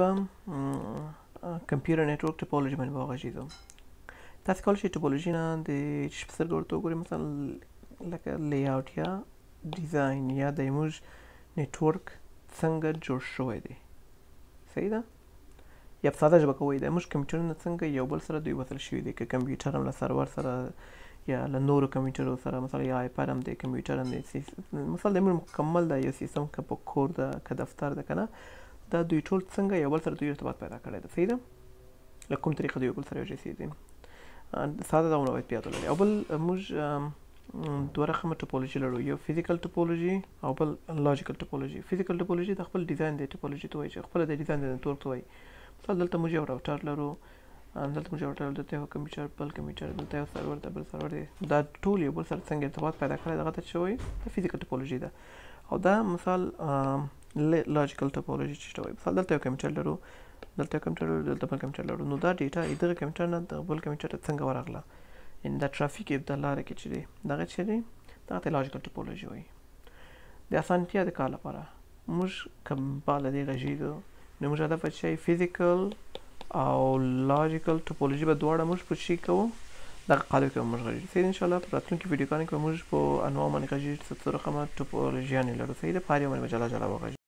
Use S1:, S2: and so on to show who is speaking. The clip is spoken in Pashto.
S1: کمپیوټر نتورک ټوپولوژي باندې به وغږېږم. تاسې کولی شئ ټوپولوژي نه د چې په سترګو ورته وګورئ مثلا لکه لیاوټ یا ډیزاین یا د زموږ نتورک څنګه جوړ شوی دی. صحیح ده؟ یا په ساده ژبه که ووایو د زموږ کمپیوټرونه څنګه یو بل سره دوی وصل شوي دي، که کمپیوټر هم له سرور سره یا له نورو کمپیوټرو سره، مثلا یا آیپډ هم دی، کمپیوټر هم دی، مثلا د زموږ مکمل دا یو سیستم که په کور ده که دفتر ده که نه، دا دوی ټول څنګه یو بل سره دوی ارتباط پیدا کړی ده. صحیح ده؟ له کوم طریقه دوی یو بل سره یو ځای شوي دي. ساده ډولونه باید په یاد ولرئ. او بل موږ دوه رقمه ټوپولوژي لرو، یو فزیکل ټوپولوژي او بل لاجیکل ټوپولوژي. فزیکل ټوپولوژي د خپل ډیزاین د ټوپولوژي ته وایي چې خپله د ډیزاین د نتورک ته وایي. مثلا دلته موږ یو راوټر لرو، دلته یو کمپیوټر، بل کمپیوټر، دلته یو سرور ده، بل سرور دی. دا ټول یو بل سره څنګه ارتباط پیدا کړی دغه ته څه وایي؟ د فزیکل ټوپولوژي ده. او دا مثال لاجیکل ټوپولوژي چې وایي، مثلا دلته یو کمپیوټر لرو، دلته یو کمپیوټر لرو، دلته بل کمپیوټر لرو، نو دا ډیټا دغه کمپیوټر نه د بل کمپیوټر ته څنګه ورغله، یعنې دا ټرافیک د لارې کې چې دی دغه چې دی دغه ته لاجیکل ټوپولوژي وایي. د اسانتیا د کار لپاره موږ که بالا دې غږېږو نو موږ هدف چې فزیکل او لاجیکل ټوپولوژي به دواړه موږ په شي کوو، دغه قالب کې به موږ غږېږو. صحیح ده؟ انشاءالله په راتلونکي ویډیوګانو کې به موږ په انواع باندې غږېږو، څه رقمه ټوپولوژیانې لرو. صحیح ده؟ په هر یو باندې به جلا جلا وغږېږو.